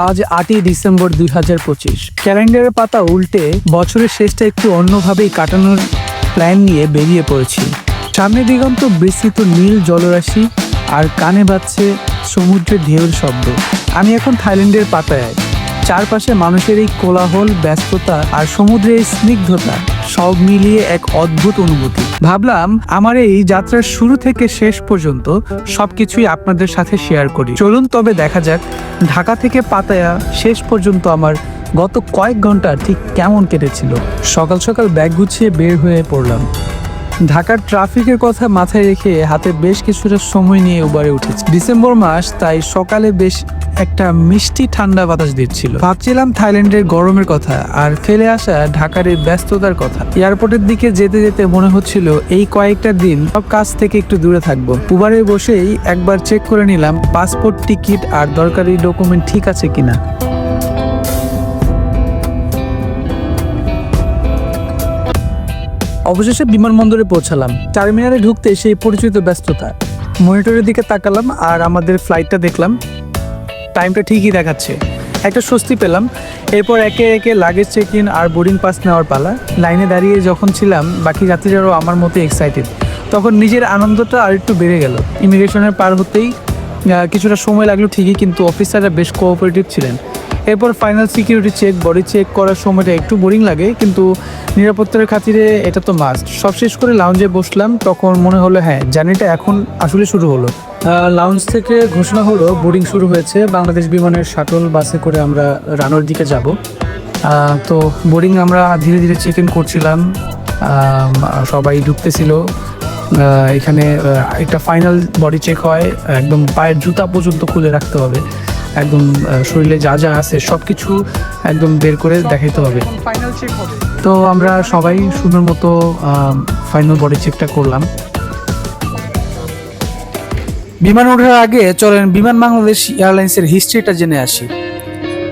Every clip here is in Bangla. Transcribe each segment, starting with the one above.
আজ 8ই ডিসেম্বর 2025। ক্যালেন্ডারের পাতা উল্টে বছরের শেষটা একটু অন্যভাবেই কাটানোর প্ল্যান নিয়ে বেরিয়ে পড়েছি। সামনে দিগন্ত বিস্তৃত নীল জলরাশি আর কানে বাজছে সমুদ্রের ঢেউর শব্দ। আমি এখন থাইল্যান্ডের পাতায়, চারপাশে মানুষের এই কোলাহল, ব্যস্ততা আর সমুদ্রের স্নিগ্ধতা সব মিলিয়ে এক অদ্ভুত অনুভূতি। ভাবলাম আমার এই যাত্রার শুরু থেকে শেষ পর্যন্ত সবকিছুই আপনাদের সাথে শেয়ার করি। চলুন তবে দেখা যাক ঢাকা থেকে পাতায়া শেষ পর্যন্ত আমার গত কয়েক ঘন্টা ঠিক কেমন কেটেছিল। সকাল সকাল ব্যাগ গুছিয়ে বের হয়ে পড়লাম। ঢাকার ট্রাফিকের কথা মাথায় রেখে হাতে বেশ কিছুটা সময় নিয়ে উবারে উঠেছি। ডিসেম্বর মাস, তাই সকালে বেশ একটা মিষ্টি ঠান্ডা বাতাস দিচ্ছিল। ভাবছিলাম থাইল্যান্ডের গরমের কথা আর ফেলে আসা ঢাকার এই ব্যস্ততার কথা। এয়ারপোর্টের দিকে যেতে যেতে মনে হচ্ছিল এই কয়েকটা দিন সব কাজ থেকে একটু দূরে থাকবো। উবারে বসেই একবার চেক করে নিলাম পাসপোর্ট, টিকিট আর দরকারি ডকুমেন্ট ঠিক আছে কিনা। অবশেষে বিমানবন্দরে পৌঁছালাম। টার্মিনালে ঢুকতে সেই পরিচিত ব্যস্ততা। মনিটরের দিকে তাকালাম আর আমাদের ফ্লাইটটা দেখলাম। টাইমটা ঠিকই দেখাচ্ছে। একটা স্বস্তি পেলাম। এরপর একে একে লাগেজ চেক ইন আর বোর্ডিং পাস নেওয়ার পালা। লাইনে দাঁড়িয়ে যখন ছিলাম, বাকি যাত্রীরাও আমার মতো এক্সাইটেড। তখন নিজের আনন্দটা আর একটু বেড়ে গেল। ইমিগ্রেশনের পার হতেই কিছুটা সময় লাগলো ঠিকই, কিন্তু অফিসাররা বেশ কোঅপারেটিভ ছিলেন। এরপর final security check, body check করার সময়টা একটু বোরিং লাগে, কিন্তু নিরাপত্তার খাতিরে এটা তো মাস্ট। সব শেষ করে লাউঞ্জে বসলাম। তখন মনে হলো হ্যাঁ, জার্নিটা এখন আসলে শুরু হলো। লাউঞ্জ থেকে ঘোষণা হলো বোর্ডিং শুরু হয়েছে। বাংলাদেশ বিমানের শাটল বাসে করে আমরা রানোর দিকে যাব। তো বোর্ডিং আমরা ধীরে ধীরে চেক ইন করছিলাম। সবাই ঢুকতেছিল। এখানে একটা ফাইনাল বডি চেক হয়। একদম পায়ের জুতা পর্যন্ত খুলে রাখতে হবে। একদম শরীরে যা যা আছে সব কিছু একদম বের করে দেখাইতে হবে। ফাইনাল চেক হবে। তো আমরা সবাই সুন্দর মতো ফাইনাল বডি চেকটা করলাম। বিমান ওঠার আগে চলেন বিমান বাংলাদেশ এয়ারলাইন্সের হিস্ট্রিটা জেনে আসি।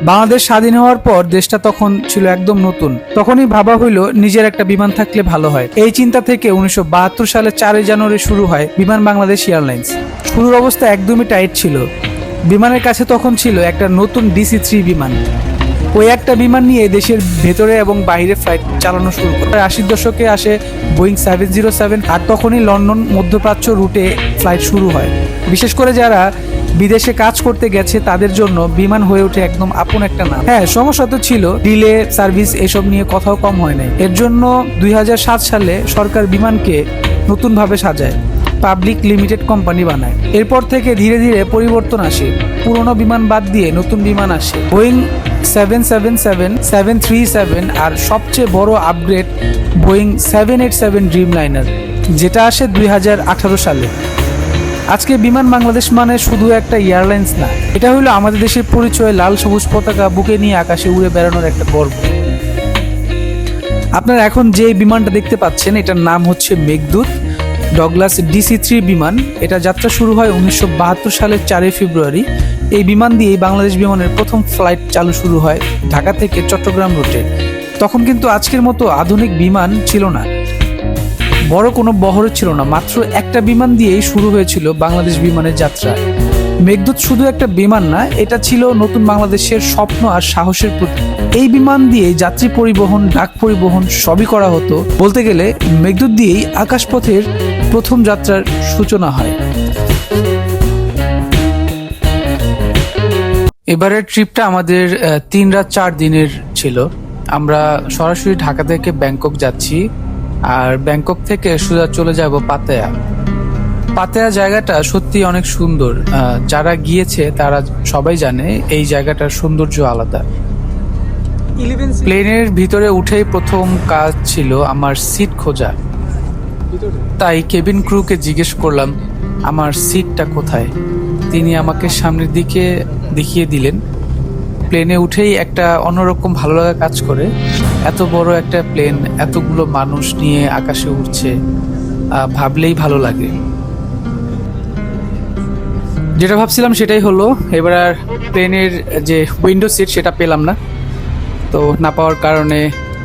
বাংলাদেশ স্বাধীন হওয়ার পর দেশটা তখন ছিল একদম নতুন। তখনই ভাবা হইল নিজের একটা বিমান থাকলে ভালো হয়। এই চিন্তা থেকে 1972 সালে 4 জানুয়ারি শুরু হয় বিমান বাংলাদেশ এয়ারলাইন্স। শুরুর অবস্থা একদমই টাইট ছিল। বিমানের কাছে তখন ছিল একটা নতুন DC-3 বিমান। ওই একটা বিমান নিয়ে দেশের ভেতরে এবং বাইরে ফ্লাইট চালানো শুরু করে। 80 দশকে আসে বোয়িং 707, আর তখনই লন্ডন মধ্যপ্রাচ্য রুটে ফ্লাইট শুরু হয়। বিশেষ করে যারা বিদেশে কাজ করতে গেছে তাদের জন্য বিমান হয়ে ওঠে একদম আপন একটা নাম। হ্যাঁ, সমস্যা তো ছিল, ডিলে, সার্ভিস এসব নিয়ে কথাও কম হয় নাই। এর জন্য 2007 সালে সরকার বিমানকে নতুনভাবে সাজায়, পাবলিক লিমিটেড কোম্পানি বানায়। এরপর থেকে ধীরে ধীরে পরিবর্তন আসে। পুরনো বিমান বাদ দিয়ে নতুন বিমান আসে, বোয়িং 777, 737 আর সবচেয়ে বড় আপগ্রেড বোয়িং 787 ড্রিমলাইনার, যেটা আসে 2018 সালে। আজকে বিমান বাংলাদেশ মানে শুধু একটা এয়ারলাইন্স না, এটা হলো আমাদের দেশের পরিচয়। লাল সবুজ পতাকা বুকে নিয়ে আকাশে উড়ে বেড়ানোর একটা গর্ব। আপনারা এখন যে বিমানটা দেখতে পাচ্ছেন, এটার নাম হচ্ছে মেঘদূত ডগলাস DC-3 বিমান। এটা যাত্রা শুরু হয় 1972 সালের 4 ফেব্রুয়ারি। এই বিমান দিয়েই বাংলাদেশ বিমানের প্রথম ফ্লাইট চালু শুরু হয় ঢাকা থেকে চট্টগ্রাম রুটে। তখন কিন্তু আজকের মতো আধুনিক বিমান ছিল না, বড় কোনো বহর ছিল না। মাত্র একটা বিমান দিয়েই শুরু হয়েছিল বাংলাদেশ বিমানের যাত্রা। মেঘদূত শুধু একটা বিমান না, এটা ছিল নতুন বাংলাদেশের স্বপ্ন আর সাহসের প্রতীক। এই বিমান দিয়ে যাত্রী পরিবহন, ডাক পরিবহন সবই করা হতো। বলতে গেলে মেঘদূত দিয়েই আকাশপথের প্রথম যাত্রার সূচনা হয়। এবারের ট্রিপটা আমাদের 3 রাত 4 দিনের ছিল। আমরা সরাসরি ঢাকা থেকে ব্যাংকক যাচ্ছি, আর ব্যাংকক থেকে সোজা চলে যাব পাতায়া। পাতায়া জায়গাটা সত্যি অনেক সুন্দর। যারা গিয়েছে তারা সবাই জানে এই জায়গাটার সৌন্দর্য আলাদা। প্লেনের ভিতরে উঠেই প্রথম কাজ ছিল আমার সিট খোঁজা। তাই কেবিন ক্রুকে জিজ্ঞেস করলাম আমার সিটটা কোথায়। তিনি আমাকে সামনের দিকে দেখিয়ে দিলেন। প্লেনে উঠেই একটা অন্যরকম ভালো লাগা কাজ করে। এত বড় একটা প্লেন, এতগুলো মানুষ নিয়ে আকাশে উঠছে, ভাবলেই ভালো লাগে। যেটা ভাবছিলাম সেটাই হলো। এবার আর প্লেনের যে উইন্ডো সিট সেটা পেলাম না, তো না পাওয়ার কারণে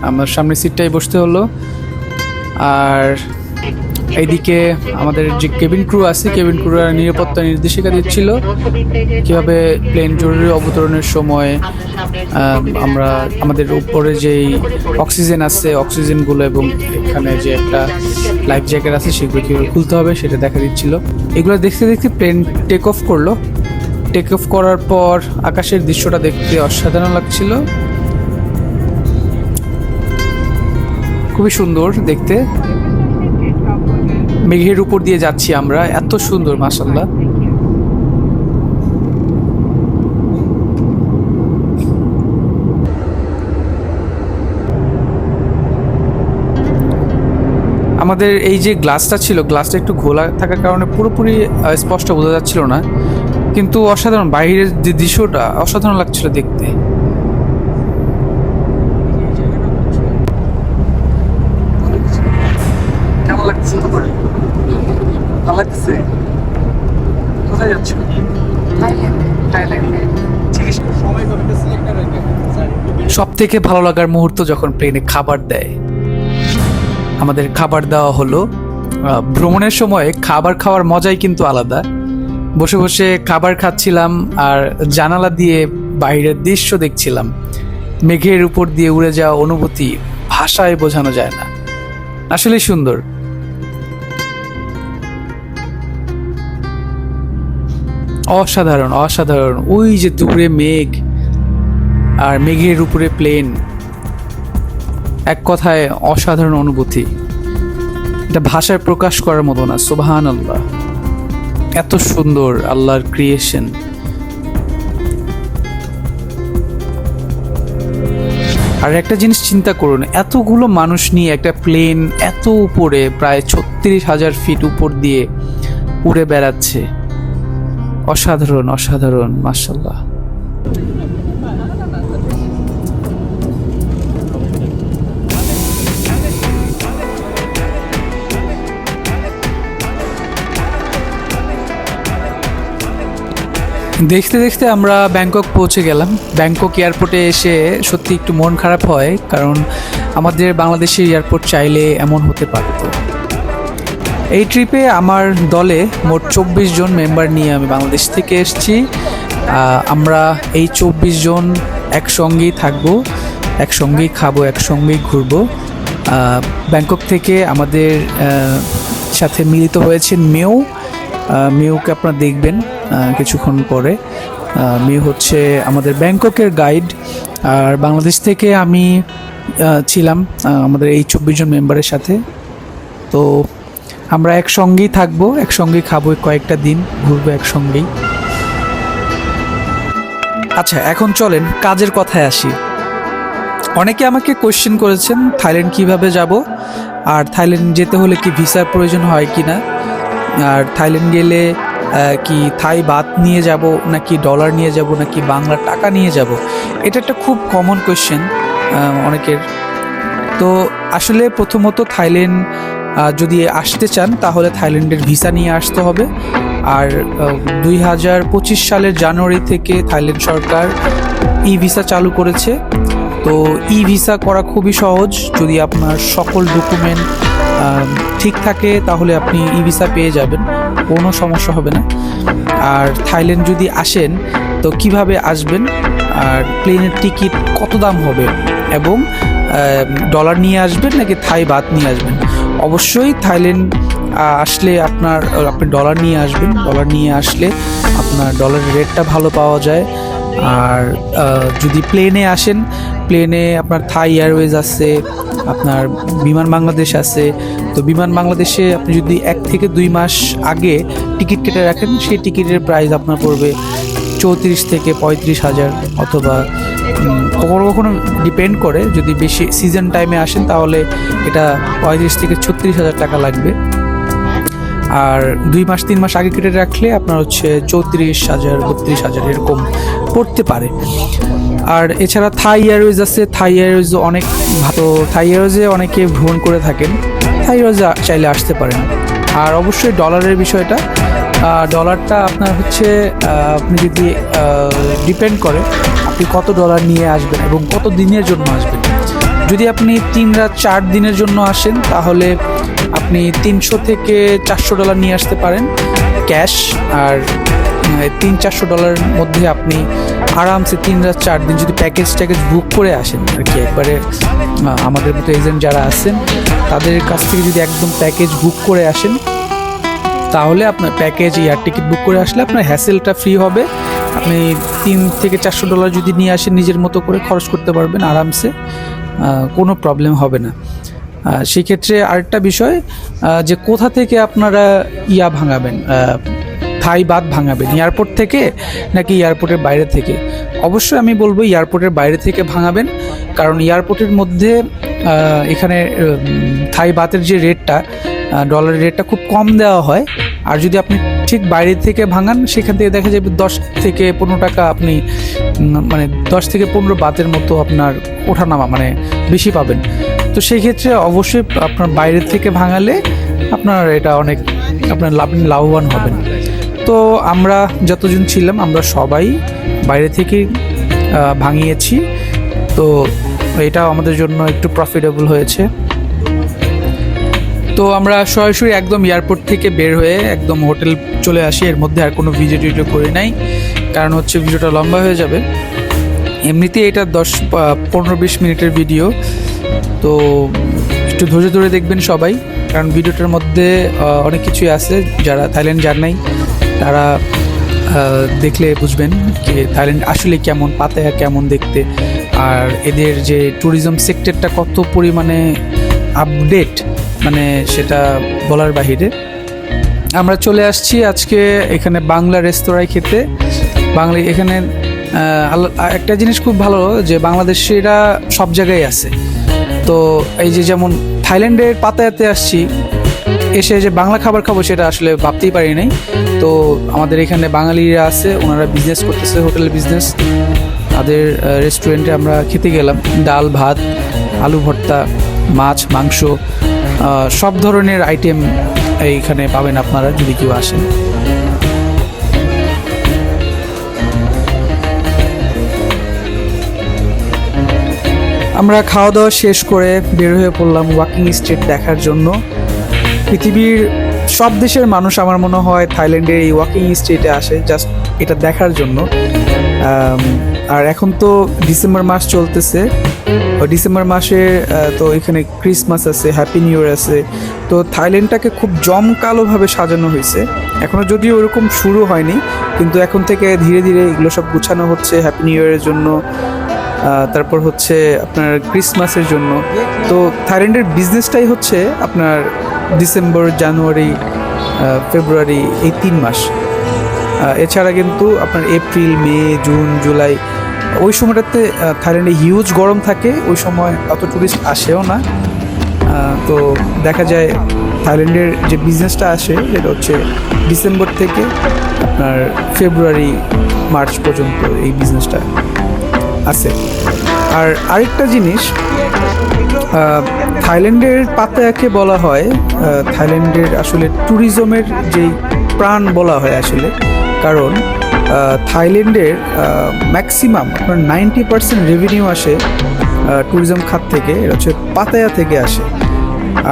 আমার সামনের সিটটাই বসতে হলো। আর এইদিকে আমাদের যে কেবিন ক্রু আছে, কেবিন ক্রুরা নিরাপত্তা নির্দেশিকা দিচ্ছিল কীভাবে প্লেন জরুরি অবতরণের সময় আমরা আমাদের উপরে যেই অক্সিজেন আছে অক্সিজেনগুলো এবং এখানে যে একটা লাইফ জ্যাকেট আছে সেগুলো কীভাবে খুলতে হবে সেটা দেখা দিচ্ছিল। এগুলো দেখতে দেখতে প্লেন টেক অফ করলো। টেক অফ করার পর আকাশের দৃশ্যটা দেখতে অসাধারণ লাগছিল, খুবই সুন্দর দেখতে। মেঘের উপর দিয়ে যাচ্ছি আমরা, এত সুন্দর মাশাআল্লাহ। আমাদের এই যে গ্লাসটা ছিল, গ্লাসটা একটু ঘোলা থাকার কারণে পুরোপুরি স্পষ্ট বোঝা যাচ্ছিল না, কিন্তু অসাধারণ, বাইরের যে দৃশ্যটা অসাধারণ লাগছিল দেখতে। কেমন লাগছে? ভালো লাগছে? কোথায় যাচ্ছ? সব থেকে ভালো লাগার মুহূর্ত যখন প্লেনে খাবার দেয়। আমাদের খাবার দেওয়া হলো। ভ্রমণের সময় খাবার খাওয়ার মজাই কিন্তু আলাদা। বসে বসে খাবার খাচ্ছিলাম আর জানালা দিয়ে বাইরের দৃশ্য দেখছিলাম। মেঘের উপর দিয়ে উড়ে যাওয়া অনুভূতি ভাষায় বোঝানো যায় না, আসলে সুন্দর। অসাধারণ অসাধারণ, ওই যে দূরে মেঘ আর মেঘের উপরে প্লেন, এক কথায় অসাধারণ অনুভূতি। এটা ভাষায় প্রকাশ করার মতো না। সুবহানাল্লাহ, এত সুন্দর আল্লাহর ক্রিয়েশন। আর একটা জিনিস চিন্তা করুন, এতগুলো মানুষ নিয়ে একটা প্লেন এত উপরে, প্রায় 36,000 ফিট উপর দিয়ে উড়ে বেড়াচ্ছে। অসাধারণ অসাধারণ, মাশাআল্লাহ। দেখতে দেখতে আমরা ব্যাংকক পৌঁছে গেলাম। ব্যাংকক এয়ারপোর্টে এসে সত্যি একটু মন খারাপ হয়, কারণ আমাদের বাংলাদেশের এয়ারপোর্ট চাইলে এমন হতে পারত। এই ট্রিপে আমার দলে মোট 24 জন মেম্বার নিয়ে আমি বাংলাদেশ থেকে এসেছি। আমরা এই 24 জন একসঙ্গেই থাকবো, একসঙ্গেই খাবো, একসঙ্গেই ঘুরবো। ব্যাংকক থেকে আমাদের সাথে মিলিত হয়েছেন মেউকে আপনারা দেখবেন কিছুক্ষণ পরে। মেউ হচ্ছে আমাদের ব্যাংককের গাইড। আর বাংলাদেশ থেকে আমি ছিলাম আমাদের এই 24 জন মেম্বারের সাথে। তো আমরা একসঙ্গেই থাকবো, একসঙ্গেই খাবো, কয়েকটা দিন ঘুরবো একসঙ্গেই। আচ্ছা, এখন চলেন কাজের কথায় আসি। অনেকে আমাকে কোয়েশ্চেন করেছেন থাইল্যান্ড কিভাবে যাব, আর থাইল্যান্ড যেতে হলে কি ভিসার প্রয়োজন হয় কি না, আর থাইল্যান্ড গেলে কি থাই বাত নিয়ে যাব নাকি ডলার নিয়ে যাব নাকি বাংলা টাকা নিয়ে যাব। এটা একটা খুব কমন কোয়েশ্চেন অনেকের। তো আসলে প্রথমত থাইল্যান্ড যদি আসতে চান তাহলে থাইল্যান্ডের ভিসা নিয়ে আসতে হবে। আর 2025 সালের জানুয়ারি থেকে থাইল্যান্ড সরকার ই ভিসা চালু করেছে। তো ই ভিসা করা খুবই সহজ, যদি আপনার সকল ডকুমেন্ট ঠিক থাকে তাহলে আপনি ই ভিসা পেয়ে যাবেন, কোনো সমস্যা হবে না। আর থাইল্যান্ড যদি আসেন তো কিভাবে আসবেন, আর প্লেনের টিকিট কত দাম হবে, এবং ডলার নিয়ে আসবেন নাকি থাই বাত নিয়ে আসবেন। অবশ্যই থাইল্যান্ড আসলে আপনি ডলার নিয়ে আসবেন। ডলার নিয়ে আসলে আপনার ডলারের রেটটা ভালো পাওয়া যায়। আর যদি প্লেনে আসেন, প্লেনে আপনার থাই এয়ারওয়েজ আছে, আপনার বিমান বাংলাদেশ আছে। তো বিমান বাংলাদেশে আপনি যদি 1 থেকে 2 মাস আগে টিকিট কেটে রাখেন, সেই টিকিটের প্রাইস আপনার পড়বে 34 থেকে 35,000, অথবা কখনো কখনো ডিপেন্ড করে, যদি বেশি সিজন টাইমে আসেন তাহলে এটা 35 থেকে 36,000 টাকা লাগবে। আর 2 মাস 3 মাস আগে কেটে রাখলে আপনার হচ্ছে 34,000 32,000 এরকম পড়তে পারে। আর এছাড়া থাই এয়ারওয়েজ আছে, থাই এয়ারওয়েজ অনেক ভালো, থাই এয়ারওয়েজে অনেকে ভ্রমণ করে থাকেন, থাই এয়ারওয়েজে চাইলে আসতে পারেন। আর অবশ্যই ডলারের বিষয়টা, ডলারটা আপনার হচ্ছে আপনি যদি ডিপেন্ড করে আপনি কত ডলার নিয়ে আসবেন এবং কত দিনের জন্য আসবেন। যদি আপনি 3 রাত 4 দিনের জন্য আসেন তাহলে আপনি $300 থেকে $400 নিয়ে আসতে পারেন ক্যাশ। আর $300-400 মধ্যে আপনি আরামসে 3 রাত 4 দিন যদি প্যাকেজ বুক করে আসেন আর কি, একবারে আমাদের মতো এজেন্ট যারা আছেন তাদের কাছ থেকে যদি একদম প্যাকেজ বুক করে আসেন, তাহলে আপনার প্যাকেজ এয়ার টিকিট বুক করে আসলে আপনার হ্যাসেলটা ফ্রি হবে। আপনি $300-400 যদি নিয়ে আসেন নিজের মতো করে খরচ করতে পারবেন আরামসে, কোনো প্রবলেম হবে না। সেক্ষেত্রে আরেকটা বিষয় যে কোথা থেকে আপনারা ভাঙাবেন, থাই বাত ভাঙাবেন, এয়ারপোর্ট থেকে নাকি এয়ারপোর্টের বাইরে থেকে? অবশ্যই আমি বলবো এয়ারপোর্টের বাইরে থেকে ভাঙাবেন, কারণ এয়ারপোর্টের মধ্যে এখানে থাই বাতের যে রেটটা, ডলারের রেটটা খুব কম দেওয়া হয়। আর যদি আপনি ঠিক বাইরে থেকে ভাঙান, সেখান থেকে দেখা যাবে 10 থেকে 15 টাকা আপনি মানে 10 থেকে 15 বাতের মতো আপনার ওঠানামা মানে বেশি পাবেন। তো সেই ক্ষেত্রে অবশ্যই আপনার বাইরে থেকে ভাঙালে আপনার এটা অনেক আপনার লাভবান হবেন। তো আমরা যতজন ছিলাম আমরা সবাই বাইরে থেকে ভাঙিয়েছি, তো এটা আমাদের জন্য একটু প্রফিটেবল হয়েছে। তো আমরা সরাসরি একদম এয়ারপোর্ট থেকে বের হয়ে একদম হোটেল চলে আসি। এর মধ্যে আর কোনো ভিডিও করি নাই, কারণ হচ্ছে ভিডিওটা লম্বা হয়ে যাবে। এমনিতেই এটা 10-15-20 মিনিটের ভিডিও, তো একটু ধৈর্য ধরে দেখবেন সবাই, কারণ ভিডিওটার মধ্যে অনেক কিছুই আছে। যারা থাইল্যান্ড যান নাই তারা দেখলে বুঝবেন যে থাইল্যান্ড আসলে কেমন, পাতায়া কেমন দেখতে, আর এদের যে ট্যুরিজম সেক্টরটা কত পরিমাণে আপডেট, মানে সেটা বলার বাহিরে। আমরা চলে আসছি আজকে এখানে বাংলা রেস্তোরাঁয় খেতে। এখানে একটা জিনিস খুব ভালো যে বাংলাদেশিরা সব জায়গায় আছে। তো এই যে যেমন থাইল্যান্ডের পাতায়াতে আসছি, এসে যে বাংলা খাবার খাবো সেটা আসলে ভাবতেই পারি নাই। তো আমাদের এখানে বাঙালিরা আছে, ওনারা বিজনেস করতেছে, হোটেলের বিজনেস। তাদের রেস্টুরেন্টে আমরা খেতে গেলাম। ডাল ভাত, আলু ভর্তা, মাছ, মাংস, সব ধরনের আইটেম এইখানে পাবেন আপনারা যদি কেউ আসেন। আমরা খাওয়া দাওয়া শেষ করে বের হয়ে পড়লাম ওয়াকিং স্ট্রিট দেখার জন্য। পৃথিবীর সব দেশের মানুষ আমার মনে হয় থাইল্যান্ডের এই ওয়াকিং স্ট্রিটে আসে জাস্ট এটা দেখার জন্য। আর এখন তো ডিসেম্বর মাস চলতেছে, ডিসেম্বর মাসে তো এখানে ক্রিসমাস আছে, হ্যাপি নিউ ইয়ার আছে। তো থাইল্যান্ডটাকে খুব জমকালোভাবে সাজানো হয়েছে। এখনও যদিও ওরকম শুরু হয়নি, কিন্তু এখন থেকে ধীরে ধীরে এগুলো সব গুছানো হচ্ছে হ্যাপি নিউ ইয়ারের জন্য, তারপর হচ্ছে আপনার ক্রিসমাসের জন্য। তো থাইল্যান্ডের বিজনেসটাই হচ্ছে আপনার ডিসেম্বর, জানুয়ারি, ফেব্রুয়ারি, এই 3 মাস। এছাড়া কিন্তু আপনার এপ্রিল, মে, জুন, জুলাই ওই সময়টাতে থাইল্যান্ডে হিউজ গরম থাকে, ওই সময় অত টুরিস্ট আসেও না। তো দেখা যায় থাইল্যান্ডের যে বিজনেসটা আসে সেটা হচ্ছে ডিসেম্বর থেকে আপনার ফেব্রুয়ারি, মার্চ পর্যন্ত এই বিজনেসটা আছে। আর আরেকটা জিনিস, থাইল্যান্ডের পাতায়াকে বলা হয় থাইল্যান্ডের আসলে ট্যুরিজমের যেই প্রাণ বলা হয় আসলে, কারণ থাইল্যান্ডের ম্যাক্সিমাম আপনার 90% রেভিনিউ আসে ট্যুরিজম খাত থেকে, এটা হচ্ছে পাতায়া থেকে আসে।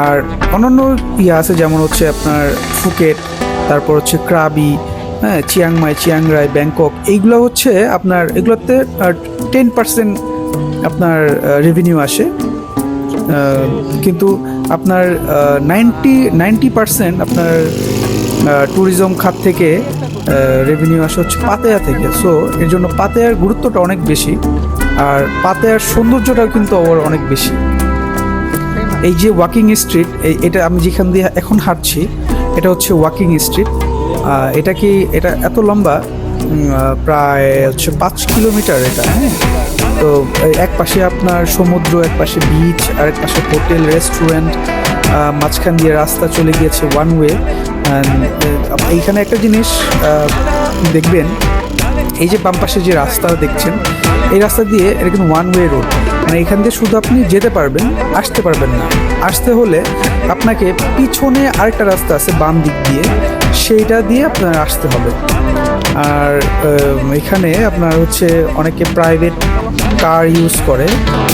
আর অন্যান্য আছে যেমন হচ্ছে আপনার ফুকেট, তারপর হচ্ছে ক্রাবি, হ্যাঁ, চিয়াংমাই, চিয়াংরাই, ব্যাংকক, এইগুলো হচ্ছে আপনার এগুলোতে 10% আপনার রেভিনিউ আসে। কিন্তু আপনার 90% আপনার ট্যুরিজম খাত থেকে রেভিনিউ আসে হচ্ছে পাতায়া থেকে। সো এর জন্য পাতায়ার গুরুত্বটা অনেক বেশি, আর পাতায়ার সৌন্দর্যটাও কিন্তু আবার অনেক বেশি। এই যে ওয়াকিং স্ট্রিট, এটা আমি যেখান দিয়ে এখন হাঁটছি এটা হচ্ছে ওয়াকিং স্ট্রিট। এটা এত লম্বা, প্রায় হচ্ছে 5 কিলোমিটার এটা। হ্যাঁ, তো এক পাশে আপনার সমুদ্র, এক পাশে বিচ, আর এক পাশে হোটেল, রেস্টুরেন্ট, মাঝখান দিয়ে রাস্তা চলে গিয়েছে ওয়ান ওয়ে। এইখানে একটা জিনিস দেখবেন, এই যে বাম পাশে যে রাস্তা দেখছেন, এই রাস্তা দিয়ে এটা কিন্তু ওয়ান ওয়ে রোড, মানে এখান দিয়ে শুধু আপনি যেতে পারবেন, আসতে পারবেন না। আসতে হলে আপনাকে পিছনে আরেকটা রাস্তা আছে বাম দিক দিয়ে, সেইটা দিয়ে আপনার আসতে হবে। আর এখানে আপনার হচ্ছে অনেকে প্রাইভেট কার ইউজ করে,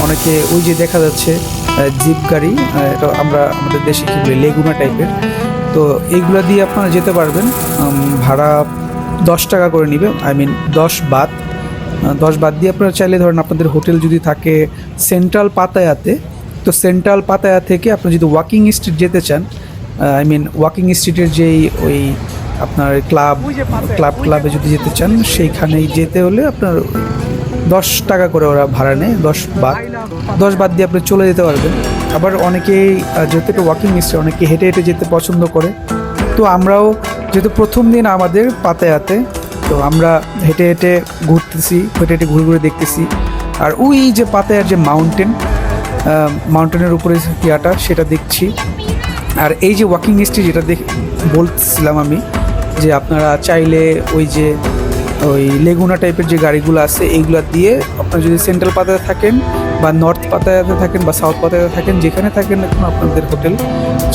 অনেকে ওই যে দেখা যাচ্ছে জিপ গাড়ি, এটা আমরা আমাদের দেশে কী বলি লেগুনা টাইপের। তো এইগুলো দিয়ে আপনারা যেতে পারবেন। ভাড়া 10 টাকা করে নেবে, আই মিন 10 বাদ দিয়ে আপনারা চাইলে ধরেন আপনাদের হোটেল যদি থাকে সেন্ট্রাল পাতায়াতে, তো সেন্ট্রাল পাতায়া থেকে আপনি যদি ওয়াকিং স্ট্রিট যেতে চান, আই মিন ওয়াকিং স্ট্রিটের যেই ওই আপনার ক্লাবে যদি যেতে চান, সেইখানেই যেতে হলে আপনার 10 টাকা করে ওরা ভাড়া নেয়। 10 বাদ দিয়ে আপনি চলে যেতে পারবেন। আবার অনেকেই যেহেতু এটা ওয়াকিং স্ট্রিট, অনেকে হেঁটে হেঁটে যেতে পছন্দ করে। তো আমরাও যেহেতু প্রথম দিন আমাদের পাতায়াতে, তো আমরা হেঁটে হেঁটে ঘুরতেছি, হেঁটে হেঁটে ঘুরে ঘুরে দেখতেছি। আর ওই যে পাতায়ার যে মাউন্টেনের উপরে ইয়াটা সেটা দেখছি। আর এই যে ওয়াকিং স্ট্রিট যেটা বলছিলাম আমি, যে আপনারা চাইলে ওই লেগুনা টাইপের যে গাড়িগুলো আছে এইগুলো দিয়ে আপনারা যদি সেন্ট্রাল পাতায়াতে থাকেন বা নর্থ পাতায়াতে থাকেন বা সাউথ পাতায়াতে থাকেন, যেখানে থাকেন এখন আপনাদের হোটেল,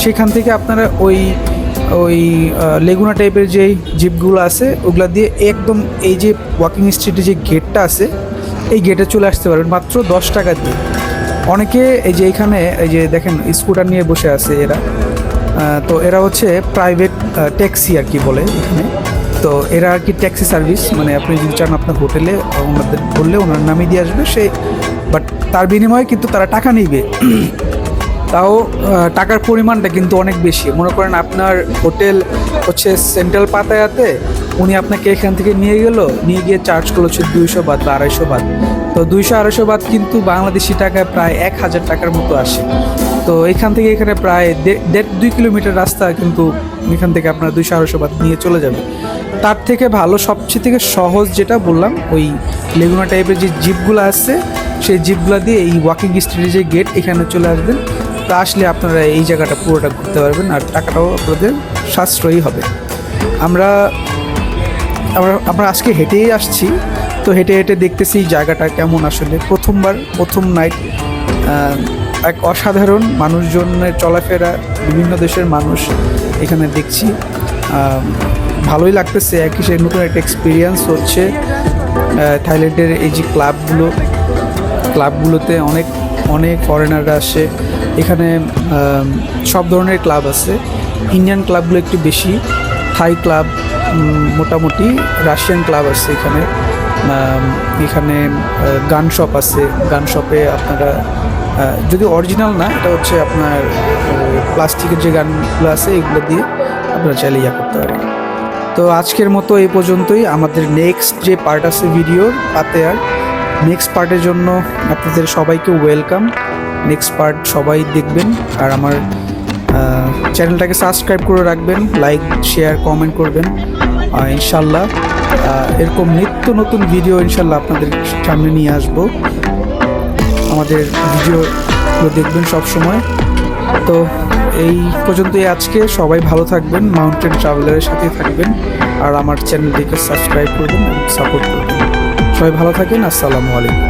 সেখান থেকে আপনারা ওই লেগুনা টাইপের যে জিপগুলো আছে ওগুলো দিয়ে একদম এই যে ওয়াকিং স্ট্রিটে যে গেটটা আছে এই গেটে চলে আসতে পারবেন মাত্র 10 টাকা দিয়ে। অনেকে এই যে এখানে এই যে দেখেন স্কুটার নিয়ে বসে আছে এরা, তো এরা হচ্ছে প্রাইভেট ট্যাক্সি আর কি বলে এখানে। তো এরা আর কি ট্যাক্সি সার্ভিস, মানে আপনি যদি চান আপনার হোটেলে ওনাদের বললে ওনার নামে দিয়ে আসবে সে, বাট তার বিনিময়ে কিন্তু তারা টাকা নিবে। তাও টাকার পরিমাণটা কিন্তু অনেক বেশি। মনে করেন আপনার হোটেল হচ্ছে সেন্ট্রাল পাতায়াতে, উনি আপনাকে এখান থেকে নিয়ে গিয়ে চার্জ করলো হচ্ছে 200 বাদ বা 250 বাদ। তো 200-250 বাদ কিন্তু বাংলাদেশি টাকায় প্রায় 1000 টাকার মতো আসে। তো এখান থেকে এখানে প্রায় 1.5-2 কিলোমিটার রাস্তা, কিন্তু এখান থেকে আপনার 200-250 বাদ নিয়ে চলে যাবে। তার থেকে ভালো সবচেয়ে থেকে সহজ যেটা বললাম, ওই লেগুনা টাইপের যে জিপগুলো আছে সেই জিপগুলো দিয়ে এই ওয়াকিং স্ট্রিটের যে গেট এখানে চলে আসবেন। তো আসলে আপনারা এই জায়গাটা পুরোটা ঘুরতে পারবেন আর টাকাটাও আপনাদের সাশ্রয়ী হবে। আমরা আজকে হেঁটেই আসছি, তো হেঁটে হেঁটে দেখতেছি জায়গাটা কেমন। আসলে প্রথম নাইট, এক অসাধারণ মানুষজনের চলাফেরা, বিভিন্ন দেশের মানুষ এখানে দেখছি। ভালোই লাগতেছে, একই সে নতুন একটা এক্সপিরিয়েন্স হচ্ছে। থাইল্যান্ডের এই যে ক্লাবগুলোতে অনেক ফরেনাররা আসে। এখানে সব ধরনের ক্লাব আছে। ইন্ডিয়ান ক্লাবগুলো একটু বেশি, থাই ক্লাব মোটামুটি, রাশিয়ান ক্লাব আছে এখানে গান শপ আছে। গান শপে আপনারা যদি অরিজিনাল না, এটা হচ্ছে আপনার প্লাস্টিকের যে গানগুলো আছে এগুলো দিয়ে আপনারা চাইলে ইয়া করতে পারেন। তো আজকের মতো এই পর্যন্তই। আমাদের নেক্সট যে পার্ট আছে ভিডিওর পাতায়ার, নেক্সট পার্টের জন্য আপনাদের সবাইকে ওয়েলকাম। নেক্সট পার্ট সবাই দেখবেন আর আমার চ্যানেলটাকে সাবস্ক্রাইব করে রাখবেন, লাইক শেয়ার কমেন্ট করবেন। ইনশাল্লাহ এরকম নিত্য নতুন ভিডিও ইনশাল্লাহ আপনাদের সামনে নিয়ে আসবো। আমাদের ভিডিওগুলো দেখবেন সব সময়। তো এই পর্যন্তই আজকে। সবাই ভালো থাকবেন, মাউন্টেন ট্রাভেলারের সাথে থাকবেন আর আমার চ্যানেলটিকে সাবস্ক্রাইব করবেন এবং সাপোর্ট করবেন। সবাই ভালো থাকেন। আসসালামু আলাইকুম।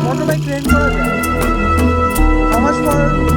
মোটরবাইক ট্রেন করা যায়। How much for